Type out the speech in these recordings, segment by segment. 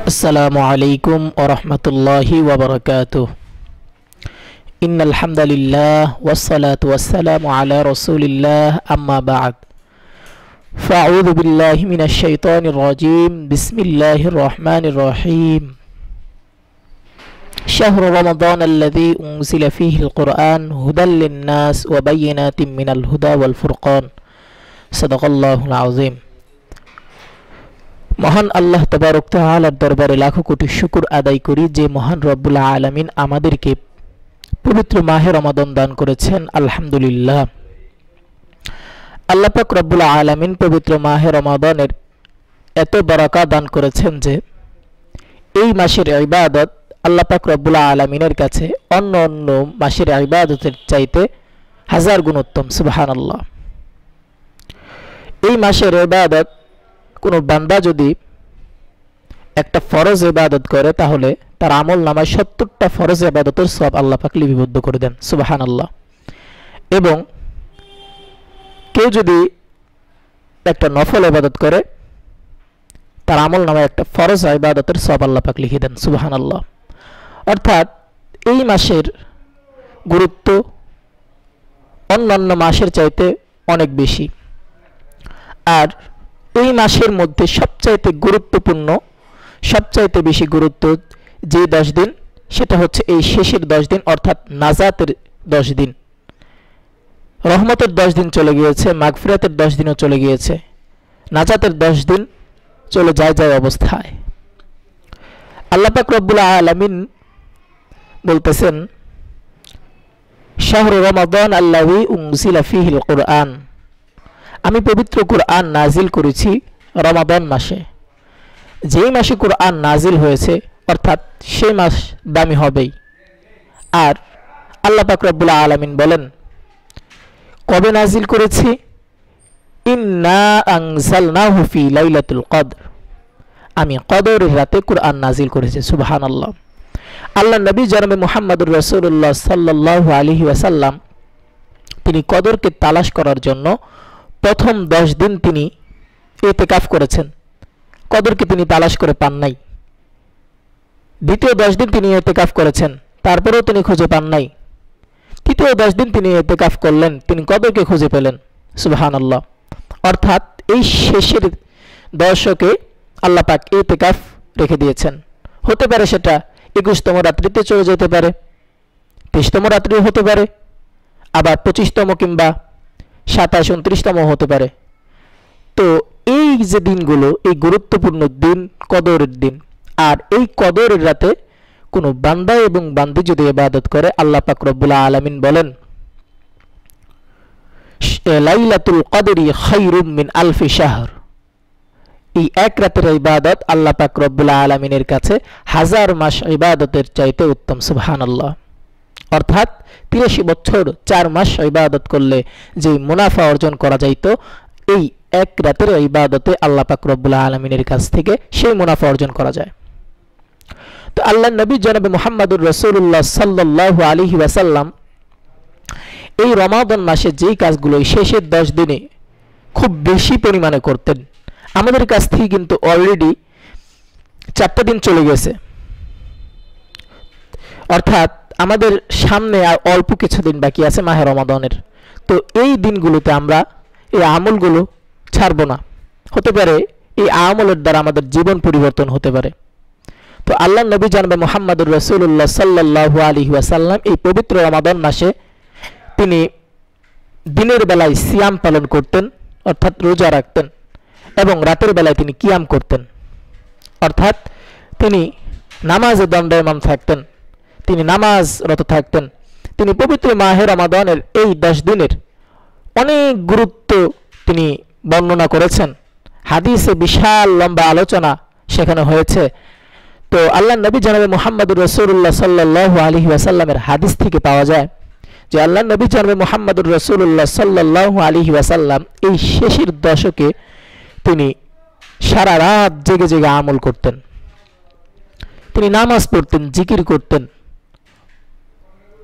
আসসালামু আলাইকুম ওয়া রাহমাতুল্লাহি ওয়া বারাকাতুহু। ইন্নাল হামদালিল্লাহ ওয়াস সালাতু ওয়াস সালামু আলা রাসূলিল্লাহ আম্মা বা'দ। ফাআউযু বিল্লাহি মিনাশ শাইতানির রাজীম। বিসমিল্লাহির রহমানির রহিম। শাহরু রমাদানাল্লাযী উনজিলা ফীহিল কুরআন হুদাল লিন-নাস ওয়া বায়্যিনাতিম মিনাল হুদা ওয়াল ফুরকান। সাদাকাল্লাহুল আযীম। মহান আল্লাহ তাবারক তাআলার দরবারে লাখো কোটি শুকর আদায় করি যে মহান রব্বুল আলামিন আমাদেরকে পবিত্র মাহে রমাদান দান করেছেন। আলহামদুলিল্লাহ। আল্লাহ পাক রব্বুল আলামিন পবিত্র মাহে রমাদানের এত বরকত দান করেছেন যে এই মাসের ইবাদত আল্লাহ পাক রব্বুল আলামিনের কাছে অন্য অন্য মাসের ইবাদতের চাইতে হাজার গুণ উত্তম। সুবহানাল্লাহ। এই মাসের ইবাদত কোনো বান্দা যদি একটা ফরজ ইবাদত করে তাহলে তার আমল নামায় ৭০টা ফরজ ইবাদতের সওয়াব আল্লাহ পাক লিপিবদ্ধ করে দেন। সুবহানাল্লাহ। এবং কেউ যদি একটা নফল ইবাদত করে তার আমল নামায় একটা ফরজ ইবাদতের সওয়াব আল্লাহ পাক লিখে দেন। সুবহানাল্লাহ। অর্থাৎ এই মাসের গুরুত্ব অন্যান্য মাসের চাইতে অনেক বেশি। আর এই মাসের মধ্যে সবচাইতে গুরুত্বপূর্ণ সবচাইতে বেশি গুরুত্ব যে 10 দিন সেটা হচ্ছে এই শেষের 10 দিন, অর্থাৎ নাজাতের 10 দিন। রহমতের 10 দিন চলে গিয়েছে, মাগফিরাতের 10 দিনও চলে গিয়েছে, নাজাতের 10 দিন চলে যায় অবস্থায়। আল্লাহ পাক রব্বুল আলামিন বলতেছেন, শাহরু রমাদান আল্লাযী উনজিলা ফীহিল কুরআন, আমি পবিত্র কুরআন নাজিল করেছি রমাদান মাসে। যেই মাসে কুরআন নাজিল হয়েছে অর্থাৎ সেই মাস দামি হবেই। আর আল্লাহ পাক রব্বুল আলামিন বলেন, কবে নাজিল করেছি? ইন্না আনজালনাহু ফি লাইলাতুল কদর, আমি কদরের রাতে কুরআন নাজিল করেছি। সুবহানাল্লাহ। আল্লাহ নবী জনাবে মুহাম্মদুর রাসূলুল্লাহ সাল্লাল্লাহু আলাইহি ওয়াসাল্লাম তিনি কদরকে তালাশ করার জন্য প্রথম 10 দিন তিনি ইতিকাফ করেছেন। কদরকে তিনি তালাশ করে পান নাই। দ্বিতীয় 10 দিন তিনি ইতিকাফ করেছেন, তারপরেও তিনি খুঁজে পান নাই। তৃতীয় 10 দিন তিনি ইতিকাফ করলেন, তিনি কদরকে খুঁজে পেলেন। সুবহানাল্লাহ। অর্থাৎ এই শেষের দশকে আল্লাহ পাক ইতিকাফ রেখে দিয়েছেন। হতে পারে সেটা 21তম রাত্রিতে চলে যেতে পারে, 23তম রাত্রিও হতে পারে, আবার 25তম কিংবা 27, 29তম হতে পারে। তো এই যে দিনগুলো, এই গুরুত্বপূর্ণ দিন কদরের দিন। আর এই কদরের রাতে কোনো বান্দা এবং বান্দি যদি ইবাদত করে আল্লাহ পাক রব্বুল আলামিন বলেন, লাইলাতুল কদরি খায়রুম মিন আলফি শাহর, এই এক রাতের ইবাদত আল্লাহ পাক রব্বুল আলামিনের কাছে 1000 মাস ইবাদতের চাইতে উত্তম। সুবহানাল্লাহ। অর্থাৎ 83 বছর 4 মাস ইবাদত করলে যে মুনাফা অর্জন করা যাইত, এই এক রাতের ইবাদতে আল্লাহ পাক রব্বুল আলামিনের কাছ থেকে সেই মুনাফা অর্জন করা যায়। তো আল্লাহর নবী জনাবে মুহাম্মদুর রাসূলুল্লাহ সাল্লাল্লাহু আলাইহি ওয়াসাল্লাম এই রমাদান মাসে যেই কাজগুলো শেষের 10 দিনে খুব বেশি পরিমাণে করতেন, আমাদের কাছ থেকে কিন্তু অলরেডি 4টা দিন চলে গেছে। অর্থাৎ আমাদের সামনে আর অল্প কিছুদিন বাকি আছে মাহে রমাদানের। তো এই দিনগুলোতে আমরা এই আমলগুলো ছাড়বো না। হতে পারে এই আমলের দ্বারা আমাদের জীবন পরিবর্তন হতে পারে। তো আল্লাহ নবী জনাবে মুহাম্মদুর রাসূলুল্লাহ সাল্লাল্লাহু আলাইহি ওয়াসাল্লাম এই পবিত্র রমাদান মাসে তিনি দিনের বেলায় সিয়াম পালন করতেন, অর্থাৎ রোজা রাখতেন, এবং রাতের বেলায় তিনি কিয়াম করতেন, অর্থাৎ তিনি নামাজে দণ্ডায়মান থাকতেন, তিনি নামাজরত থাকতেন। তিনি পবিত্র মাহে রমাদানের এই 10 দিনের অনেক গুরুত্ব তিনি বর্ণনা করেছেন। হাদিসে বিশাল লম্বা আলোচনা সেখানে হয়েছে। তো আল্লাহ নবী জনাবে মুহাম্মদুর রাসূলুল্লাহ সাল্লাল্লাহু আলাইহি ওয়াসাল্লামের হাদিস থেকে পাওয়া যায় যে আল্লাহ নবী জনাবে মুহাম্মদুর রাসূলুল্লাহ সাল্লাল্লাহু আলাইহি ওয়াসাল্লাম এই শেষের দশকে তিনি সারা রাত জেগে জেগে আমল করতেন। তিনি নামাজ পড়তেন, জিকির করতেন,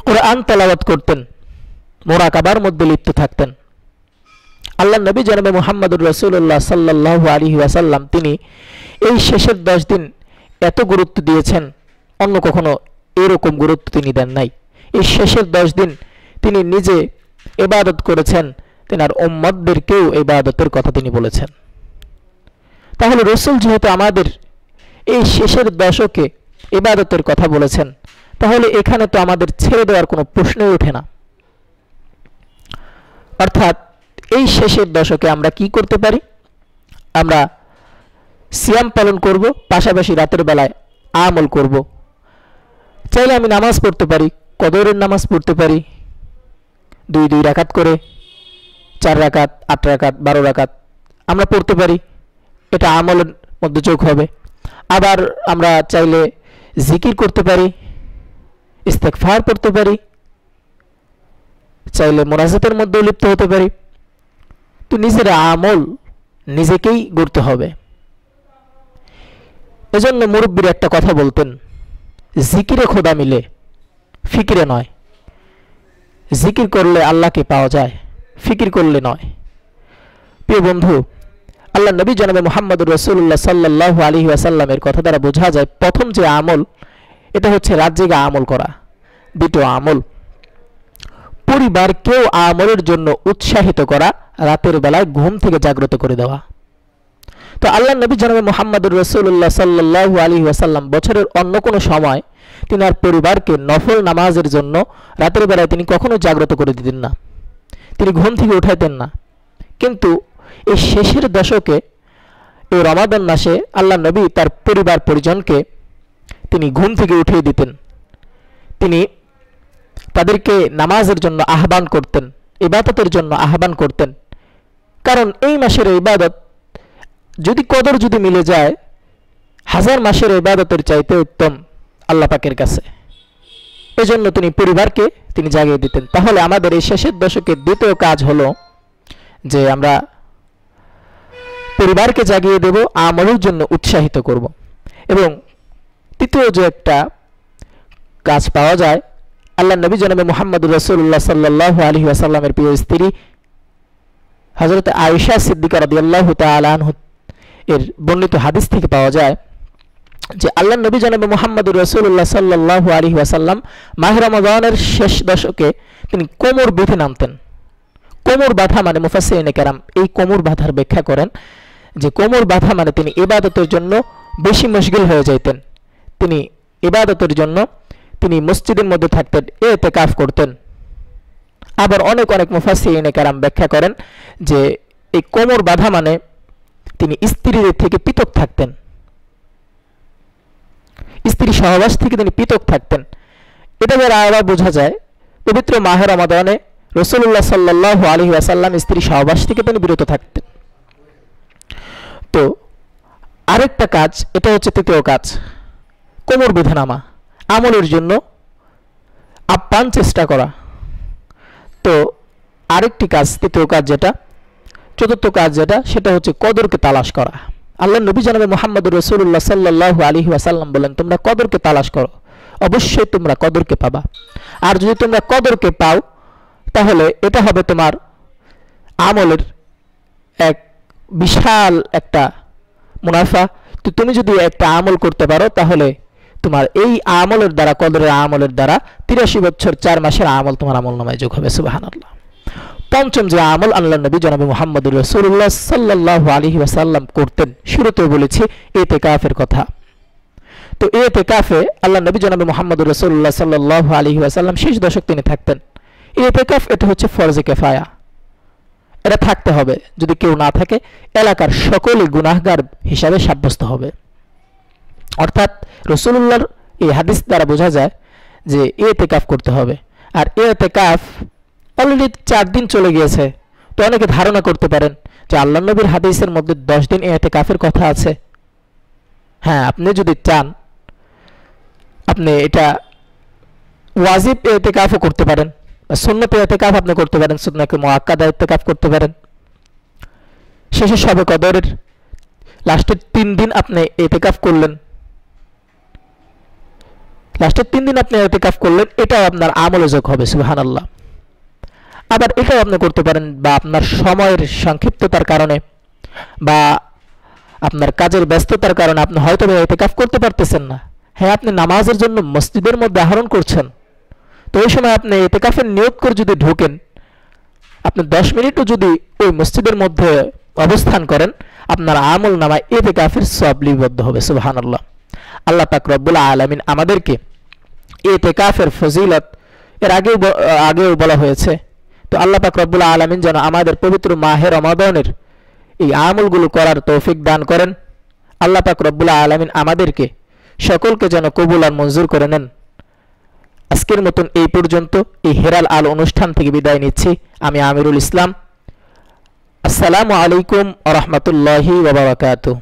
কুরআন তেলাওয়াত করতেন, মুরাকাবার মধ্যে লিপ্ত থাকতেন। আল্লাহ নবী জনাবে মুহাম্মদুর রাসূলুল্লাহ সাল্লাল্লাহু আলাইহি ওয়াসাল্লাম তিনি এই শেষের 10 দিন এত গুরুত্ব দিয়েছেন, অন্য কখনো এরকম গুরুত্ব তিনি দেন নাই। এই শেষের 10 দিন তিনি নিজে ইবাদত করেছেন, তেনার উম্মতদেরকেও ইবাদতের কথা তিনি বলেছেন। তাহলে রাসূল যেহেতু আমাদের এই শেষের দশকে ইবাদতের কথা বলেছেন, তাহলে এখানে তো আমাদের ছেড়ে দেওয়ার কোনো প্রশ্নই ওঠে না। অর্থাৎ এই শেষের দশকে আমরা কি করতে পারি? আমরা সিয়াম পালন করব, পাশাপাশি রাতের বেলায় আমল করব। চাইলে আমি নামাজ পড়তে পারি, কদরের নামাজ পড়তে পারি, 2 রাকাত করে, 4 রাকাত, 8 রাকাত, 12 রাকাত আমরা পড়তে পারি, এটা আমলের মধ্যে যোগ হবে। আবার আমরা চাইলে জিকির করতে পারি, ইস্তেগফার পড়তে পারি, চাইলে মোনাজাতের মধ্যেও লিপ্ত হতে পারি। তো নিজের আমল নিজেকেই গড়তে হবে। এজন্য মুরব্বীর একটা কথা বলতেন, জিকিরে খোদা মিলে, ফিকিরে নয়। জিকির করলে আল্লাহকে পাওয়া যায়, ফিকির করলে নয়। প্রিয় বন্ধু, আল্লাহ নবী জনাবে মুহাম্মদুর রাসূলুল্লাহ সাল্লাল্লাহু আলাইহি ওয়াসাল্লামের কথা দ্বারা বোঝা যায়, প্রথম যে আমল এটা হচ্ছে রাত জেগে আমল করা। দ্বিতীয় আমল পরিবারকেও আমলের জন্য উৎসাহিত করা, রাতের বেলায় ঘুম থেকে জাগ্রত করে দেওয়া। তো আল্লাহ নবী জনাবে মুহাম্মদুর রাসূলুল্লাহ সাল্লাল্লাহু আলাইহি ওয়াসাল্লাম বছরের অন্য কোনো সময় তিনার পরিবারকে নফল নামাজের জন্য রাতের বেলায় তিনি কখনো জাগ্রত করে দিতেন না, তিনি ঘুম থেকে উঠাইতেন না। কিন্তু এই শেষের দশকে, এই রমাদান মাসে আল্লাহ নবী তার পরিবার পরিজনকে তিনি ঘুম থেকে উঠিয়ে দিতেন। তিনি তাদেরকে নামাজের জন্য আহ্বান করতেন, ইবাদতের জন্য আহ্বান করতেন। কারণ এই মাসের ইবাদত যদি কদর যদি মিলে যায়, 1000 মাসের ইবাদতের চাইতে উত্তম আল্লাহ পাকের কাছে। এজন্য তিনি পরিবারকে তিনি জাগিয়ে দিতেন। তাহলে আমাদের এই শেষের দশকের দ্বিতীয় কাজ হলো যে আমরা পরিবারকে জাগিয়ে দেব, আমলের জন্য উৎসাহিত করব। এবং তৃতীয় যে একটা কাজ পাওয়া যায়, আল্লাহ নবী জনাবে মুহাম্মদুর রাসূলুল্লাহ সাল্লাল্লাহু আলাইহি ওয়াসাল্লামের প্রিয় স্ত্রী হযরত আয়েশা সিদ্দিকা রাদিয়াল্লাহু তাআলা আনহা এর বর্ণিত হাদিস থেকে পাওয়া যায় যে আল্লাহ নবী জনাবে মুহাম্মদুর রাসূলুল্লাহ সাল্লাল্লাহু আলাইহি ওয়াসাল্লাম মাহে রমাদানের শেষ দশকে তিনি কোমর বেঁধে নামতেন। কোমর বাঁধা মানে মুফাসসিরিনে কেরাম এই কোমর বাঁধার ব্যাখ্যা করেন যে কোমর বাঁধা মানে তিনি ইবাদতের জন্য বেশি মশগুল হয়ে যাইতেন। তিনি ইবাদতের জন্য তিনি মসজিদের মধ্যে থাকতেন, ইতিকাফ করতেন। আবার অনেক মুফাসসিরিনে কেরাম ব্যাখ্যা করেন যে এই কোমর বাঁধা মানে তিনি স্ত্রীদের থেকে পৃথক থাকতেন, স্ত্রী সহবাস থেকে তিনি পৃথক থাকতেন। এটা দ্বারা আবার বোঝা যায় পবিত্র মাহে রমাদানে রাসূলুল্লাহ সাল্লাল্লাহু আলাইহি ওয়াসাল্লাম স্ত্রী সহবাস থেকে তিনি বিরত থাকতেন। তো আরেকটা কাজ, এটা হচ্ছে তৃতীয় কাজ, কোমর বেঁধে নামা, আমলের জন্য আপ্রাণ চেষ্টা করা। তো আরেকটি কাজ, তৃতীয় কাজ যেটা, চতুর্থ কাজ যেটা, সেটা হচ্ছে কদরকে তালাশ করা। আল্লাহ নবী জনাবে মুহাম্মদুর রাসূলুল্লাহ সাল্লাল্লাহু আলাইহি ওয়াসাল্লাম বলেন, তোমরা কদরকে তালাশ করো, অবশ্যই তোমরা কদরকে পাবা। আর যদি তোমরা কদরকে পাও তাহলে এটা হবে তোমার আমলের এক বিশাল একটা মুনাফা। তো তুমি যদি একটা আমল করতে পারো তাহলে তোমার এই আমলের দ্বারা, কদরের আমলের দ্বারা 83 বছর 4 মাসের আমল তোমার আমলনামায় যোগ হবে। সুবহানাল্লাহ। পঞ্চম যে আমল আল্লাহ নবী জনাবে মুহাম্মদুর রাসূলুল্লাহ সাল্লাল্লাহু আলাইহি ওয়াসাল্লাম করতেন, শুরুতেও বলেছি ইতিকাফের কথা। তো ইতিকাফে আল্লাহ নবী জনাবে মুহাম্মদুর রাসূলুল্লাহ সাল্লাল্লাহু আলাইহি ওয়াসাল্লাম শেষ দশক তিনি থাকতেন। ইতিকাফ এটা হচ্ছে ফরজে কিফায়া, এটা থাকতে হবে। যদি কেউ না থাকে এলাকার সকলে গুনাহগার হিসাবে সাব্যস্ত হবে। অর্থাৎ রাসূলুল্লাহর এই হাদিস দ্বারা বোঝা যায় যে ইতিকাফ করতে হবে। আর ইতিকাফ অলরেডি 4 দিন চলে গিয়েছে। তো অনেকে ধারণা করতে পারেন যে আল্লাহ নবীর হাদিসের মধ্যে 10 দিন ইতিকাফের কথা আছে। হ্যাঁ, আপনি যদি চান আপনি এটা ওয়াজিব ইতিকাফও করতে পারেন, সুন্নত ইতিকাফ আপনি করতে পারেন, সুন্নাকে মুআক্কাদা ইতিকাফ করতে পারেন। শেষে শবে কদরের লাস্টের 3 দিন আপনি ইতিকাফ করলেন, লাস্টের 3 দিন আপনি ইতিকাফ করলেন, এটাও আপনার আমলে যোগ হবে। সুবহানাল্লাহ। আবার এটাও আপনি করতে পারেন, বা আপনার সময়ের সংক্ষিপ্ততার কারণে বা আপনার কাজের ব্যস্ততার কারণে আপনি হয়তো ইতিকাফ করতে পারতেছেন না। হ্যাঁ, আপনি নামাজের জন্য মসজিদের মধ্যে আহরণ করছেন, তো ওই সময় আপনি ইতিকাফের নিয়ত করে যদি ঢোকেন, আপনি 10 মিনিটও যদি ওই মসজিদের মধ্যে অবস্থান করেন, আপনার আমল নামায় ইতিকাফের সওয়াব লিপিবদ্ধ হবে। সুবহানাল্লাহ। আল্লাহ পাক রব্বুল আলামিন আমাদেরকে ইতিকাফের ফজিলত এর আগেও বলা হয়েছে। তো আল্লাহ পাক রব্বুল আলামিন যেন আমাদের পবিত্র মাহে রমাদানের এই আমলগুলো করার তৌফিক দান করেন। আল্লাহ পাক রব্বুল আলামিন আমাদেরকে সকলকে যেন কবুল আর মঞ্জুর করে নেন। আজকের মতন এই পর্যন্ত এই হেরাল আল অনুষ্ঠান থেকে বিদায় নিচ্ছি। আমি আমিরুল ইসলাম। আসসালামু আলাইকুম ওয়া রাহমাতুল্লাহি ওয়া বারাকাতুহু।